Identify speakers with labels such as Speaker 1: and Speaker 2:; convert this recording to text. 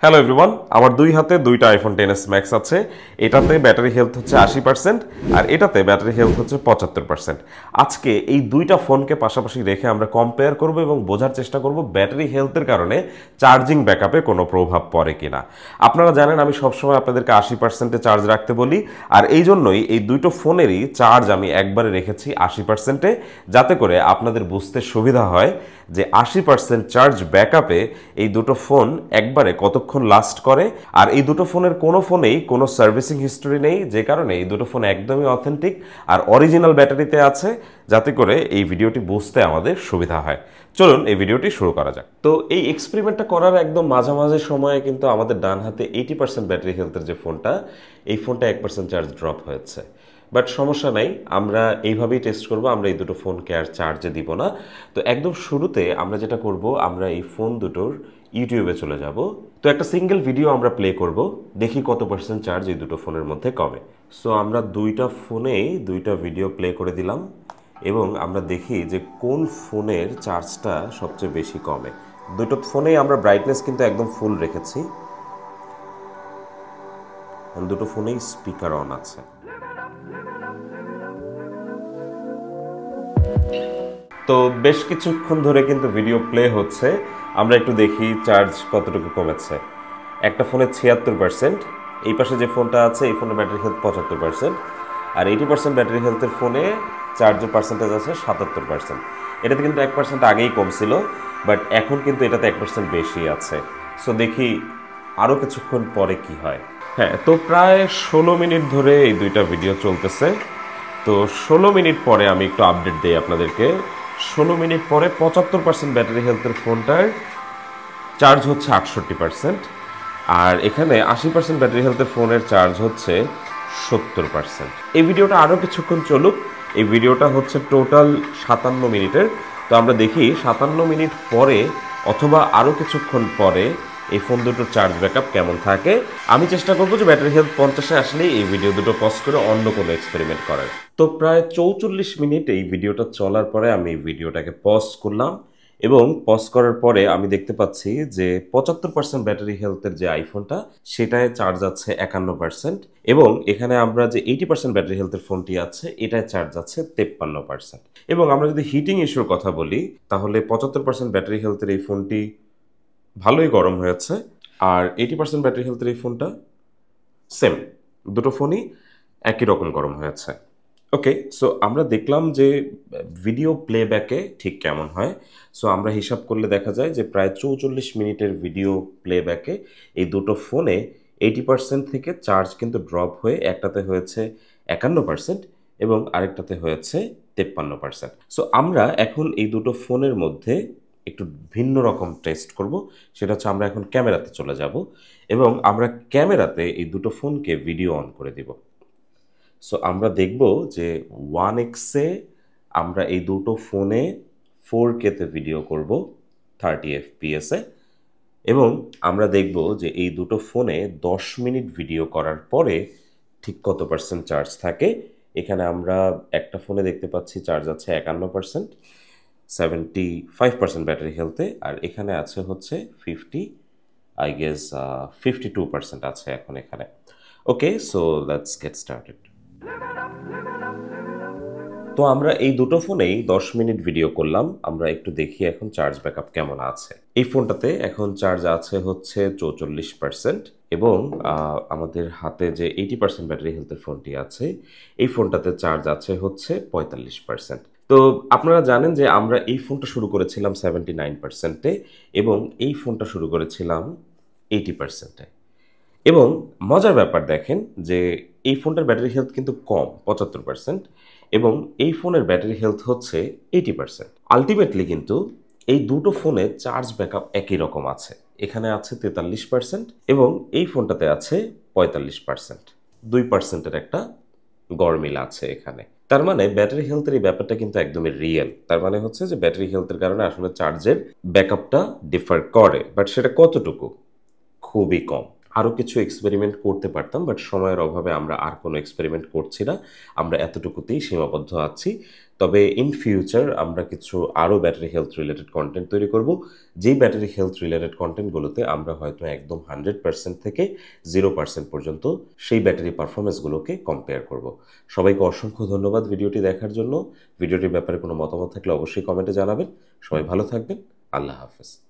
Speaker 1: Hello everyone, আমার দুই হাতে দুইটা আইফোন XS ম্যাক্স আছে। এটাতে ব্যাটারি হেলথ হচ্ছে 80% আর এটাতে ব্যাটারি হেলথ হচ্ছে 75%। আজকে এই দুইটা ফোনকে পাশাপাশি রেখে আমরা কম্পেয়ার করব এবং বোঝার চেষ্টা করব ব্যাটারি হেলথের কারণে চার্জিং ব্যাকআপে কোনো প্রভাব পড়ে কিনা। আপনারা জানেন আমি সবসময় আপনাদেরকে 80%-এ চার্জ রাখতে বলি, আর এই জন্যই এই দুটো ফোনেরই চার্জ আমি একবারে রেখেছি 80%-এ, যাতে করে আপনাদের বুঝতে সুবিধা হয় যে 80% চার্জ ব্যাকআপে এই দুটো ফোন একবারে কতক্ষণ লাস্ট করে। আর এই দুটো ফোনের কোনো ফোনেই কোনো সার্ভিসিং হিস্টোরি নেই, যে কারণে এই দুটো ফোন একদমই অথেন্টিক আর অরিজিনাল ব্যাটারিতে আছে, যাতে করে এই ভিডিওটি বুঝতে আমাদের সুবিধা হয়। চলুন এই ভিডিওটি শুরু করা যাক। তো এই এক্সপেরিমেন্টটা করার একদম মাঝামাঝি সময়ে কিন্তু আমাদের ডান হাতে 80% ব্যাটারি হেলথের যে ফোনটা, এই ফোনটা 1% চার্জ ড্রপ হয়েছে। বাট সমস্যা নাই, আমরা এইভাবেই টেস্ট করব, আমরা এই দুটো ফোনকে আর চার্জে দিব না। তো একদম শুরুতে আমরা যেটা করব, আমরা এই ফোন দুটোর ইউটিউবে চলে যাব। তো একটা সিঙ্গেল ভিডিও আমরা প্লে করব, দেখি কত পার্সেন্ট চার্জ এই দুটো ফোনের মধ্যে কমে। সো আমরা দুইটা ফোনেই দুইটা ভিডিও প্লে করে দিলাম এবং আমরা দেখি যে কোন ফোনের চার্জটা সবচেয়ে বেশি কমে। দুটো ফোনেই আমরা ব্রাইটনেস কিন্তু একদম ফুল রেখেছি, দুটো ফোনেই স্পিকার অন আছে। তো বেশ কিছুক্ষণ ধরে কিন্তু ভিডিও প্লে হচ্ছে, আমরা একটু দেখি চার্জ কতটুকু কমেছে। একটা ফোনে 76%, এই পাশে যে ফোনটা আছে এই ফোনের ব্যাটারি হেলথ 75%, আর 80% ব্যাটারি হেলথের ফোনে চার্জের পার্সেন্টেজ আছে 77%। এটাতে কিন্তু 1% আগেই কমছিল, বাট এখন কিন্তু এটাতে 1% বেশি আছে। সো দেখি আরও কিছুক্ষণ পরে কি হয়। হ্যাঁ, তো প্রায় 16 মিনিট ধরে এই দুইটা ভিডিও চলতেছে। তো 16 মিনিট পরে আমি একটু আপডেট দিই আপনাদেরকে। 16 মিনিট পরে 75% ব্যাটারি হেলথের ফোনটার চার্জ হচ্ছে 68%, আর এখানে 80% ব্যাটারি হেলথের ফোনের চার্জ হচ্ছে 70%। এই ভিডিওটা আরও কিছুক্ষণ চলুক। এই ভিডিওটা হচ্ছে টোটাল 57 মিনিটের। তো আমরা দেখি 57 মিনিট পরে অথবা আরও কিছুক্ষণ পরে এই ফোন দুটোর চার্জ ব্যাকআপ কেমন থাকে। আমি চেষ্টা করবো যে ব্যাটারি হেলথ 50-এ আসলেই এই ভিডিও দুটো পজ করে অন্য কোনো এক্সপেরিমেন্ট করার। তো প্রায় 44 মিনিট এই ভিডিওটা চলার পরে আমি ভিডিওটাকে পজ করলাম এবং পজ করার পরে আমি দেখতে পাচ্ছি যে 75% ব্যাটারি হেলথের যে আইফোনটা, সেটায় চার্জ আছে 51%, এবং এখানে আমরা যে 80% ব্যাটারি হেলথের ফোনটি আছে এটায় চার্জ আছে 53%। এবং আমরা যদি হিটিং ইস্যুর কথা বলি, তাহলে 75% ব্যাটারি হেলথের এই ফোনটি ভালোই গরম হয়েছে, আর 80% ব্যাটারি হেলথের এই ফোনটা সেম, দুটো ফোনই একই রকম গরম হয়েছে। ওকে, সো আমরা দেখলাম যে ভিডিও প্লেব্যাকে ঠিক কেমন হয়। সো আমরা হিসাব করলে দেখা যায় যে প্রায় 44 মিনিটের ভিডিও প্লেব্যাকে এই দুটো ফোনে 80% থেকে চার্জ কিন্তু ড্রপ হয়ে একটাতে হয়েছে 51% এবং আরেকটাতে হয়েছে 53%। সো আমরা এখন এই দুটো ফোনের মধ্যে একটু ভিন্ন রকম টেস্ট করব। সেটা হচ্ছে আমরা এখন ক্যামেরাতে চলে যাব এবং আমরা ক্যামেরাতে এই দুটো ফোনকে ভিডিও অন করে দিব। সো আমরা দেখব যে 1x-এ আমরা এই দুটো ফোনে 4K-তে ভিডিও করব 30 FPS-এ, এবং আমরা দেখব যে এই দুটো ফোনে 10 মিনিট ভিডিও করার পরে ঠিক কত পার্সেন্ট চার্জ থাকে। এখানে আমরা একটা ফোনে দেখতে পাচ্ছি চার্জ আছে 51%, 75% ব্যাটারি হেলথে, আর এখানে আছে হচ্ছে 52% আছে এখন এখানে। ওকে, সো লেটস গেট স্টার্টেড। তো আমরা এই দুটো ফোনেই 10 মিনিট ভিডিও করলাম। আমরা একটু দেখি এখন চার্জ ব্যাকআপ কেমন আছে। এই ফোনটাতে এখন চার্জ আছে হচ্ছে 44%, এবং আমাদের হাতে যে 80% ব্যাটারি হেলথের ফোনটি আছে এই ফোনটাতে চার্জ আছে হচ্ছে 45%। তো আপনারা জানেন যে আমরা এই ফোনটা শুরু করেছিলাম 79%-এ এবং এই ফোনটা শুরু করেছিলাম 80%-এ। এবং মজার ব্যাপার দেখেন যে এই ফোনটার ব্যাটারি হেলথ কিন্তু কম, 75%, এবং এই ফোনের ব্যাটারি হেলথ হচ্ছে 80%। আলটিমেটলি কিন্তু এই দুটো ফোনে চার্জ ব্যাকআপ একই রকম আছে। এখানে আছে 43% এবং এই ফোনটাতে আছে 45%। 2%-এর একটা গড়মিল আছে এখানে। তার মানে ব্যাটারি হেলথের এই ব্যাপারটা কিন্তু একদমই রিয়েল। তার মানে হচ্ছে যে ব্যাটারি হেলথের কারণে আসলে চার্জের ব্যাকআপটা ডিফার করে, বাট সেটা কতটুকু? খুবই কম। আরও কিছু এক্সপেরিমেন্ট করতে পারতাম, বাট সময়ের অভাবে আমরা আর কোনো এক্সপেরিমেন্ট করছি না। আমরা এতটুকুতেই সীমাবদ্ধ আছি। তবে ইন ফিউচার আমরা কিছু আরও ব্যাটারি হেলথ রিলেটেড কন্টেন্ট তৈরি করব, যেই ব্যাটারি হেলথ রিলেটেড কন্টেন্টগুলোতে আমরা হয়তো একদম 100% থেকে 0% পর্যন্ত সেই ব্যাটারি পারফরমেন্সগুলোকে কম্পেয়ার করব। সবাইকে অসংখ্য ধন্যবাদ ভিডিওটি দেখার জন্য। ভিডিওটির ব্যাপারে কোনো মতামত থাকলে অবশ্যই কমেন্টে জানাবেন। সবাই ভালো থাকবেন। আল্লাহ হাফেজ।